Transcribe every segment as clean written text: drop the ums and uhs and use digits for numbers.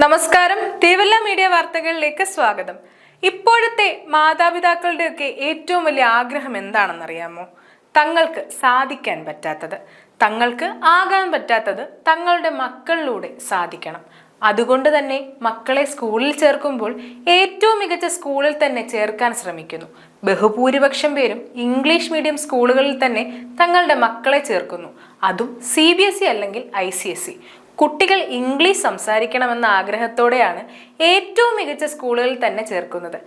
നമസ്കാരം, തിരുവല്ല മീഡിയ വാർത്തകളിലേക്ക് സ്വാഗതം. ഇപ്പോഴത്തെ മാതാപിതാക്കളുടെയൊക്കെ ഏറ്റവും വലിയ ആഗ്രഹം എന്താണെന്നറിയാമോ? തങ്ങൾക്ക് സാധിക്കാൻ പറ്റാത്തത്, തങ്ങൾക്ക് ആകാൻ പറ്റാത്തത് തങ്ങളുടെ മക്കളിലൂടെ സാധിക്കണം. അതുകൊണ്ട് തന്നെ മക്കളെ സ്കൂളിൽ ചേർക്കുമ്പോൾ ഏറ്റവും മികച്ച സ്കൂളിൽ തന്നെ ചേർക്കാൻ ശ്രമിക്കുന്നു. ബഹുഭൂരിപക്ഷം പേരും ഇംഗ്ലീഷ് മീഡിയം സ്കൂളുകളിൽ തന്നെ തങ്ങളുടെ മക്കളെ ചേർക്കുന്നു. അതും CBSE അല്ലെങ്കിൽ ICSE. കുട്ടികൾ ഇംഗ്ലീഷ് സംസാരിക്കണമെന്ന ആഗ്രഹത്തോടെയാണ് ഏറ്റവും മികച്ച സ്കൂളുകളിൽ തന്നെ ചേർക്കുന്നത്.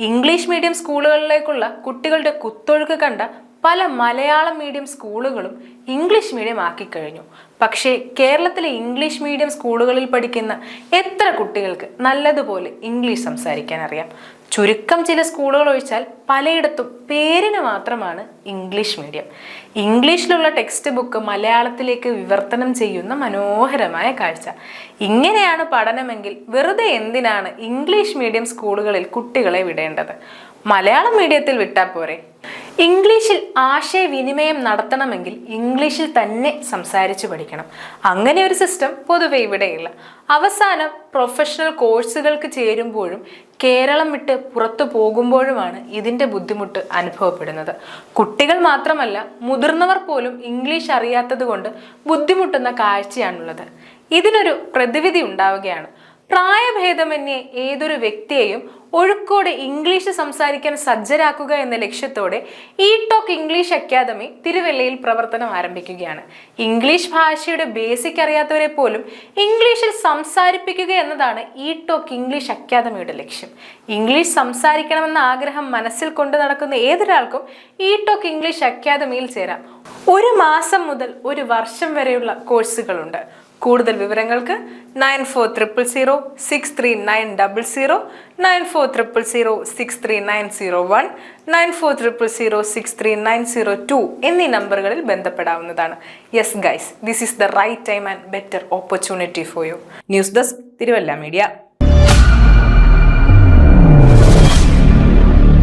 ഇംഗ്ലീഷ് മീഡിയം സ്കൂളുകളിലേക്കുള്ള കുട്ടികളുടെ കുത്തൊഴുക്ക് കണ്ട പല മലയാളം മീഡിയം സ്കൂളുകളും ഇംഗ്ലീഷ് മീഡിയം ആക്കിക്കഴിഞ്ഞു. പക്ഷേ കേരളത്തിലെ ഇംഗ്ലീഷ് മീഡിയം സ്കൂളുകളിൽ പഠിക്കുന്ന എത്ര കുട്ടികൾക്ക് നല്ലതുപോലെ ഇംഗ്ലീഷ് സംസാരിക്കാൻ അറിയാം? ചുരുക്കം ചില സ്കൂളുകൾ ഒഴിച്ചാൽ പലയിടത്തും പേരിന് മാത്രമാണ് ഇംഗ്ലീഷ് മീഡിയം. ഇംഗ്ലീഷിലുള്ള ടെക്സ്റ്റ് ബുക്ക് മലയാളത്തിലേക്ക് വിവർത്തനം ചെയ്യുന്ന മനോഹരമായ കാഴ്ച. ഇങ്ങനെയാണ് പഠനമെങ്കിൽ വെറുതെ എന്തിനാണ് ഇംഗ്ലീഷ് മീഡിയം സ്കൂളുകളിൽ കുട്ടികളെ വിടേണ്ടത്? മലയാളം മീഡിയത്തിൽ വിട്ടാൽ പോരെ? ഇംഗ്ലീഷിൽ ആശയവിനിമയം നടത്തണമെങ്കിൽ ഇംഗ്ലീഷിൽ തന്നെ സംസാരിച്ചു പഠിക്കണം. അങ്ങനെ ഒരു സിസ്റ്റം പൊതുവെ ഇവിടെയില്ല. അവസാനം പ്രൊഫഷണൽ കോഴ്സുകൾക്ക് ചേരുമ്പോഴും കേരളം വിട്ട് പുറത്തു പോകുമ്പോഴുമാണ് ഇതിൻ്റെ ബുദ്ധിമുട്ട് അനുഭവപ്പെടുന്നത്. കുട്ടികൾ മാത്രമല്ല, മുതിർന്നവർ പോലും ഇംഗ്ലീഷ് അറിയാത്തത് കൊണ്ട് ബുദ്ധിമുട്ടുന്ന കാഴ്ചയാണുള്ളത്. ഇതിനൊരു പ്രതിവിധി ഉണ്ടാവുകയാണ്. പ്രായഭേദമന്യേ ഏതൊരു വ്യക്തിയെയും ഒഴുക്കോടെ ഇംഗ്ലീഷ് സംസാരിക്കാൻ സജ്ജരാക്കുക എന്ന ലക്ഷ്യത്തോടെ ടോക്ക് ഇംഗ്ലീഷ് അക്കാദമി തിരുവല്ലയിൽ പ്രവർത്തനം ആരംഭിക്കുകയാണ്. ഇംഗ്ലീഷ് ഭാഷയുടെ ബേസിക് അറിയാത്തവരെ പോലും ഇംഗ്ലീഷിൽ സംസാരിപ്പിക്കുക എന്നതാണ് ടോക്ക് ഇംഗ്ലീഷ് അക്കാദമിയുടെ ലക്ഷ്യം. ഇംഗ്ലീഷ് സംസാരിക്കണമെന്ന ആഗ്രഹം മനസ്സിൽ കൊണ്ടു നടക്കുന്ന ഏതൊരാൾക്കും ടോക്ക് ഇംഗ്ലീഷ് അക്കാദമിയിൽ ചേരാം. 1 മാസം മുതൽ 1 വർഷം വരെയുള്ള കോഴ്സുകളുണ്ട്. കൂടുതൽ വിവരങ്ങൾക്ക് 9400063900, 9400063901, 9400063902 എന്നീ നമ്പറുകളിൽ ബന്ധപ്പെടാവുന്നതാണ്. Yes guys, this is the right time and better opportunity for you. News desk, Thiruvalla media.